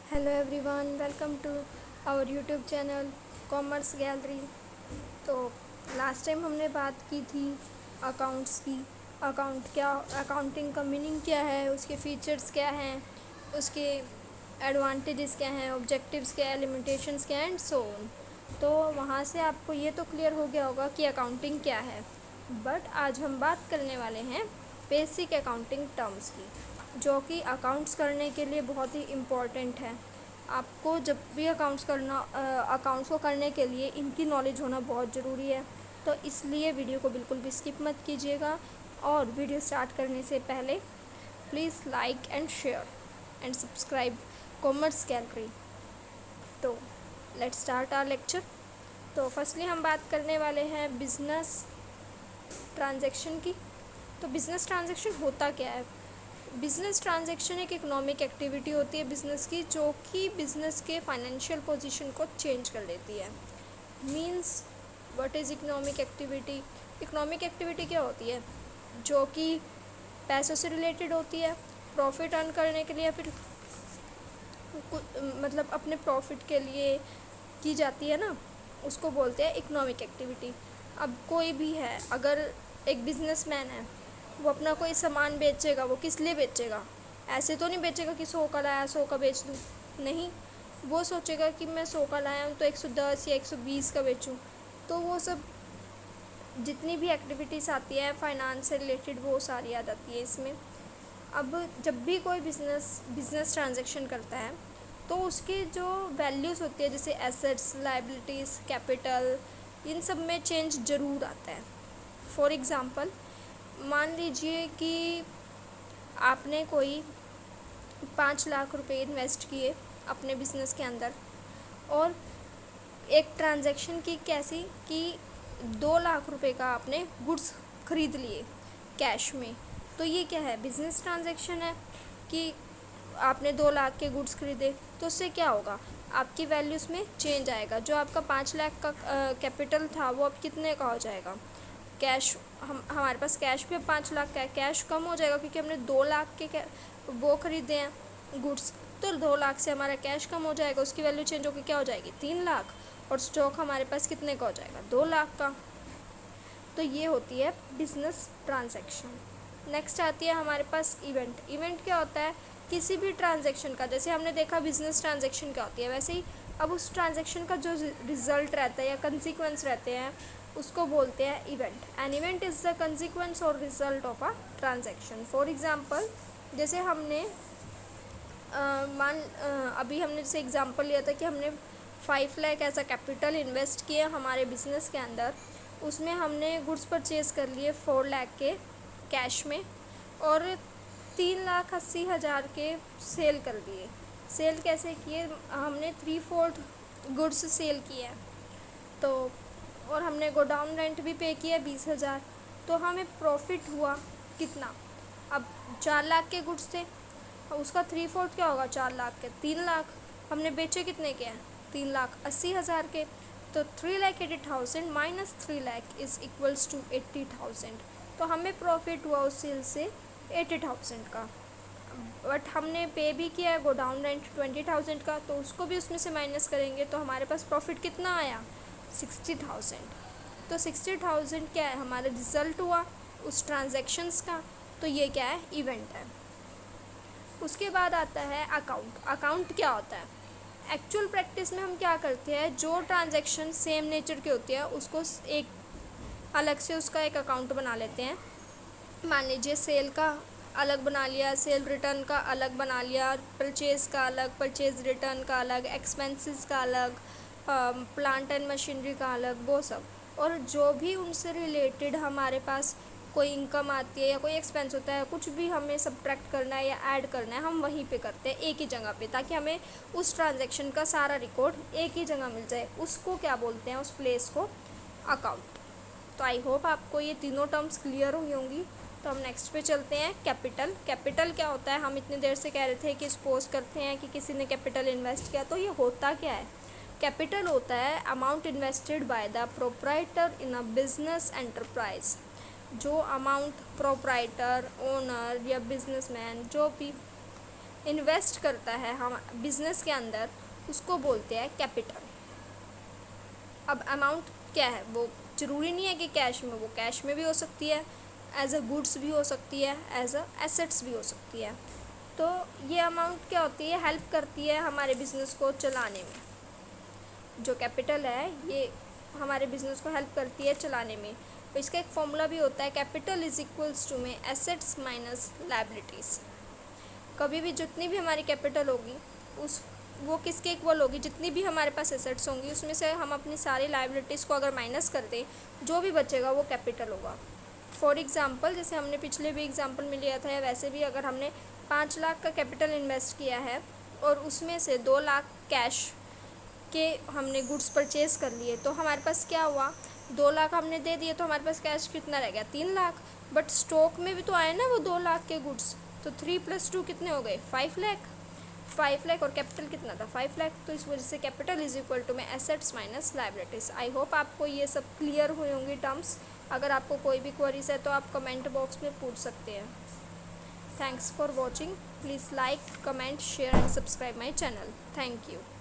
Hello everyone, welcome to our YouTube channel commerce gallery. तो last time हमने बात की थी अकाउंट्स की। अकाउंटिंग का मीनिंग क्या है, उसके फीचर्स क्या हैं, उसके एडवांटेजेस क्या हैं, ऑब्जेक्टिव्स क्या है, लिमिटेशंस क्या हैं एंड सो ऑन। तो वहाँ से आपको ये तो क्लियर हो गया होगा कि अकाउंटिंग क्या है। बट आज हम बात करने वाले हैं बेसिक अकाउंटिंग टर्म्स की, जो कि अकाउंट्स करने के लिए बहुत ही इम्पॉर्टेंट है। आपको जब भी अकाउंट्स को करने के लिए इनकी नॉलेज होना बहुत ज़रूरी है। तो इसलिए वीडियो को बिल्कुल भी स्किप मत कीजिएगा, और वीडियो स्टार्ट करने से पहले please like and share and subscribe commerce gallery. तो लेट्स स्टार्ट आवर लेक्चर। तो फर्स्टली हम बात करने वाले हैं बिजनेस ट्रांजैक्शन की। तो बिज़नेस ट्रांजैक्शन होता क्या है? बिज़नेस ट्रांजैक्शन एक इकोनॉमिक एक्टिविटी होती है बिज़नेस की, जो कि बिज़नेस के फाइनेंशियल पोजीशन को चेंज कर लेती है। Means what is economic activity? Economic activity क्या होती है? जो कि पैसों से रिलेटेड होती है, प्रॉफिट अर्न करने के लिए, या फिर मतलब अपने प्रॉफिट के लिए की जाती है ना, उसको बोलते हैं इकोनॉमिक एक्टिविटी। अब कोई भी है, अगर एक बिजनेसमैन है, वो अपना कोई सामान बेचेगा, वो किस लिए बेचेगा? ऐसे तो नहीं बेचेगा कि 100 का लाया 100 का बेच दूँ। नहीं, वो सोचेगा कि मैं 100 का लाया हूँ तो 110 या 120 का बेचूँ। तो वो सब जितनी भी एक्टिविटीज़ आती है फाइनेंस से रिलेटेड, वो सारी आ जाती है इसमें। अब जब भी कोई बिज़नेस ट्रांजैक्शन करता है, तो उसकी जो वैल्यूज़ होती है, जैसे एसेट्स, लायबिलिटीज़, कैपिटल, इन सब में चेंज ज़रूर आता है। फॉर एग्ज़ाम्पल, मान लीजिए कि आपने कोई 5 लाख रुपए इन्वेस्ट किए अपने बिज़नेस के अंदर, और एक ट्रांजैक्शन की कैसी कि 2 लाख रुपए का आपने गुड्स ख़रीद लिए कैश में। तो ये क्या है? बिज़नेस ट्रांजैक्शन है कि आपने 2 लाख के गुड्स ख़रीदे। तो उससे क्या होगा? आपकी वैल्यूज़ में चेंज आएगा। जो आपका 5 लाख का कैपिटल था, वो अब कितने का हो जाएगा? कैश, हमारे पास कैश भी अब 5 लाख का है, कैश कम हो जाएगा क्योंकि हमने 2 लाख के वो ख़रीदे हैं गुड्स। तो 2 लाख से हमारा कैश कम हो जाएगा, उसकी वैल्यू चेंज होकर क्या हो जाएगी? 3 लाख। और स्टॉक हमारे पास कितने का हो जाएगा? 2 लाख का। तो ये होती है बिजनेस ट्रांजैक्शन। नेक्स्ट आती है हमारे पास इवेंट। इवेंट क्या होता है? किसी भी ट्रांजैक्शन का, जैसे हमने देखा बिजनेस ट्रांजैक्शन क्या होती है, वैसे ही अब उस ट्रांजैक्शन का जो रिजल्ट रहता है या कंसिक्वेंस रहते हैं, उसको बोलते हैं event. An event is the consequence और result of a transaction. For example, जैसे हमने अभी हमने जैसे एग्जांपल लिया था कि हमने 5 लाख ऐसा कैपिटल इन्वेस्ट किया हमारे बिज़नेस के अंदर। उसमें हमने गुड्स परचेज़ कर लिए 4 लाख के कैश में, और 3,80,000 के सेल कर दिए। सेल कैसे किए? हमने 3/4 गुड्स सेल किया। तो और हमने गोडाउन रेंट भी पे किया 20,000। तो हमें प्रॉफिट हुआ कितना? अब 4 लाख के गुड्स थे, उसका 3/4 क्या होगा? 4 लाख के 3 लाख। हमने बेचे कितने के हैं? 3,80,000 के। तो 3,80,000 minus 3 lakh is equals to 80,000। तो हमें प्रॉफिट हुआ उस सेल से 80,000 का। बट हमने पे भी किया है गोडाउन रेंट 20,000 का, तो उसको भी उसमें से माइनस करेंगे तो हमारे पास प्रॉफिट कितना आया? 60,000। तो 60,000 क्या है? हमारा रिज़ल्ट हुआ उस ट्रांजैक्शंस का। तो ये क्या है? इवेंट है। उसके बाद आता है अकाउंट। अकाउंट क्या होता है? एक्चुअल प्रैक्टिस में हम क्या करते हैं, जो ट्रांजैक्शन सेम नेचर की होती है उसको एक अलग से उसका एक अकाउंट बना लेते हैं। मान लीजिए सेल का अलग बना लिया, सेल रिटर्न का अलग बना लिया, परचेज़ का अलग, परचेज़ रिटर्न का अलग, एक्सपेंसेस का अलग, प्लांट एंड मशीनरी का अलग, वो सब। और जो भी उनसे रिलेटेड हमारे पास कोई इनकम आती है या कोई एक्सपेंस होता है, कुछ भी हमें सब्ट्रैक्ट करना है या ऐड करना है, हम वहीं पे करते हैं एक ही जगह पे, ताकि हमें उस ट्रांजैक्शन का सारा रिकॉर्ड एक ही जगह मिल जाए। उसको क्या बोलते हैं? उस प्लेस को अकाउंट। तो आई होप आपको ये तीनों टर्म्स क्लियर हुई होंगी। तो हम नेक्स्ट पे चलते हैं, कैपिटल। कैपिटल क्या होता है? हम इतनी देर से कह रहे थे कि सपोज करते हैं कि किसी ने कैपिटल इन्वेस्ट किया, तो ये होता क्या है? कैपिटल होता है amount invested by the proprietor in a business enterprise. जो अमाउंट प्रोप्राइटर, ओनर या बिजनेसमैन जो भी इन्वेस्ट करता है हम बिज़नेस के अंदर, उसको बोलते हैं कैपिटल। अब अमाउंट क्या है, वो ज़रूरी नहीं है कि कैश में, वो कैश में भी हो सकती है, एज अ गुड्स भी हो सकती है, एज अ एसेट्स भी हो सकती है। तो ये अमाउंट क्या होती है, हेल्प करती है हमारे बिज़नेस को चलाने में। जो कैपिटल है ये हमारे बिज़नेस को हेल्प करती है चलाने में। तो इसका एक फॉर्मूला भी होता है, कैपिटल इज इक्वल्स टू में एसेट्स माइनस लायबिलिटीज़। कभी भी जितनी भी हमारी कैपिटल होगी वो किसके इक्वल होगी, जितनी भी हमारे पास एसेट्स होंगी उसमें से हम अपनी सारी लायबिलिटीज़ को अगर माइनस कर दें, जो भी बचेगा वो कैपिटल होगा। फॉर एग्ज़ाम्पल, जैसे हमने पिछले भी एग्ज़ाम्पल में लिया था, या वैसे भी अगर हमने 5 लाख का कैपिटल इन्वेस्ट किया है और उसमें से 2 लाख कैश के हमने गुड्स परचेज़ कर लिए, तो हमारे पास क्या हुआ, 2 लाख हमने दे दिए तो हमारे पास कैश कितना रह गया, 3 लाख। बट स्टॉक में भी तो आए ना वो 2 लाख के गुड्स, तो 3 + 2 कितने हो गए, 5 लाख। 5 लाख और कैपिटल कितना था, 5 लाख। तो इस वजह से कैपिटल इज इक्वल टू में assets minus liabilities. I hope आपको ये सब क्लियर हुए होंगी टर्म्स। अगर आपको कोई भी क्वेरीज है तो आप कमेंट बॉक्स में पूछ सकते हैं। Thanks for watching. Please like, comment, share and subscribe my channel. Thank you.